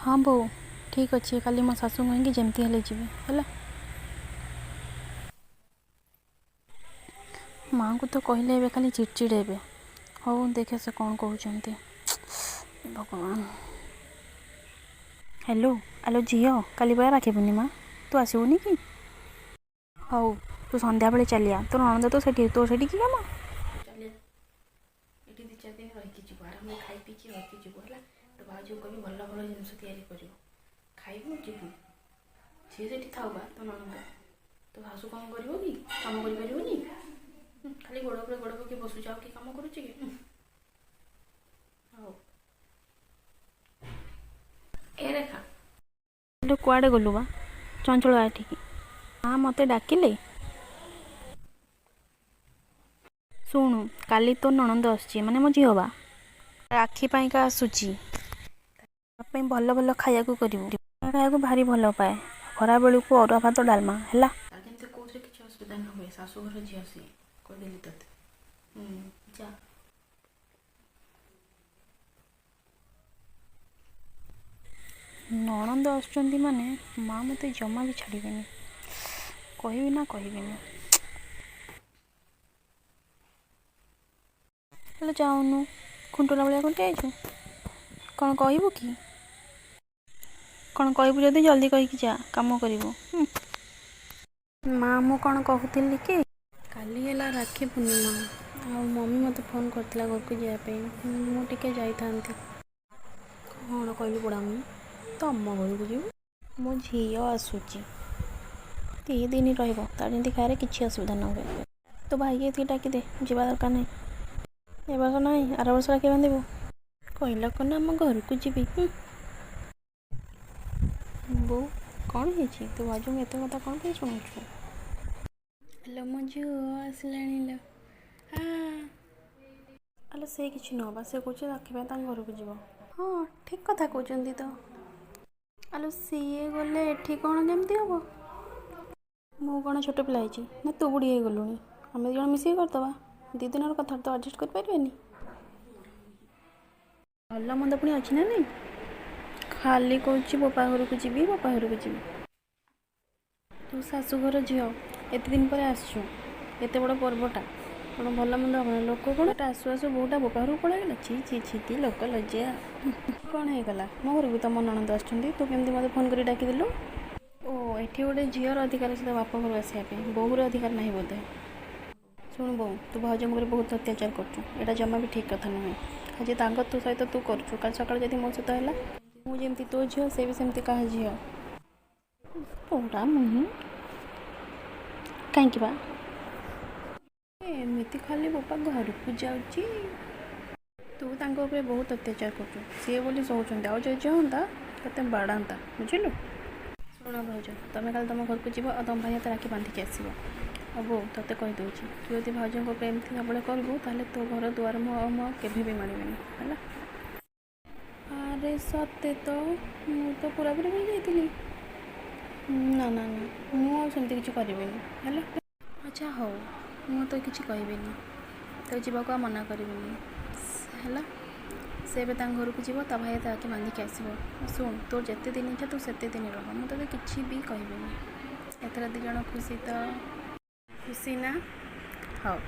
हाँ बो ठीक अच्छे काली मो शाशु कहीं जमती हेले जी है माँ को तो कहले ए खाली चिड़चिड़ हे हो देखे से कौन कहते भगवान। हेलो आलो झील काली बया राखी पूर्णिमा तू आसबुनि कि हौ तू संध्या बेले चलिया तो नणंद तो सेठी तो सेठी कि कम ये दी चार दिन रही आराम खाई पीछे रही है तो भाज कभी भल भल जिन या खाइबू जीवु सी से था तो नणंद तो शाशु कौन कर कम कर खाली गोड़ पर गोड़ पकड़ बसुच कि कम कर रेखा कुआड़े गलु बा चंचल आठिकी हाँ मत डाकिले शुणु काली तो नणंद आसुची माने मो झील बा राखी पाइका आसुची भल भल खाया खाया भारी भल पाए खरा बेलू को अरुआ भात डालमा है कौन किसी असुविधा न हुए शाशुघर झील सी कहदेली ते जा नणंद आसुचंदी माने माँ मते जमा भी छाड़बेनि कहबी ना कहबेनि हेलो जाऊनु खुंटुला भाया कौन जाइछु कौन कहबू कि कौन कहबू जदि जल्दी कहीकि जा काम करिवो माँ मु कौन कहूली कि काली है राखी पूर्णिमा आ मम्मी मत फोन करथिला घर को जाए मुझे जाई थांती कौन कहली बुढ़ा मुझे तम घर को जीव मो झील आसूची 3 दिन रही खाए किसी असुविधा न हुए तो भाई ये डाकी दे जावा दरकार नहीं ए वर्ष ना आर वर्ष राखी बांधबू कहला कौन आम घर को जीवी बो कौन है तू बाजू में एत कथा कौन पे शुणु हेलो मो झील आसला आलो से किसी ना से कहे राखी घर को जीव हाँ ठीक कथा कहते तो आलो सी गले एठी कौन केमती हम मु कौन छोट पिला ना तू बुढ़ी हो गलुणी आम दिज मिसिक करदे 2 दिन कथा तो आडजस्ट कर पारे भल मंद पुणी अच्छी ना नहीं खाली कौच बोपा घर को जी बोपा घर को जी तू शाशुघर झील एत दिन पर आसचु एत बड़ पर्वटा कौन भल मंद हम लोक कौन आसु आसु बोटा बोपा घर पड़ेगा छि छि छि लोक लज्जा कौन होगा मो घर भी तुम नणंद आसुँच तू केमती मत फोन कर डाकिदेलु ओ एठी गोटे झीर अधिकार से बाप घर आसापी बोहूर अधिकार ना बोधे शुणु बो तू भाज बहुत अत्याचार कर जमा भी ठीक कथा नुहे आज तांग तू सहित तू कर काल सका जब मो सहित है मुझे तो झील से भी सेमती क्या झील पोड़ा मुह कहीं एमती खाली बोपा घर को जाऊँगी तू बहुत अत्याचार कर सी बोली सोचते आज हाँ ते बाड़ाता बुझलु शुण भाज तुम कल तुम घर को जीव और तुम भाई हाथ राखी बांधिकी आसो अब तोते कहीदे तू यदि भाजों एमती सब करू ताले तो घर दुआर मुँह केभी भी मारबेनि है अरे सत्य तो तो पूरा पूरी मिल जाइली ना ना ना मुझे किसी करें है अच्छा हो मु तो किसी कहबेनि तो जीवा मना करी है से घर को जीव ता भाई ताकि बांधिकी आसो शुण तोर जिते दिन इच्छा तू से दिन रह मुझे किसी भी कहबेनि एथर 2 जन खुशी तो खुशी ना हाँ।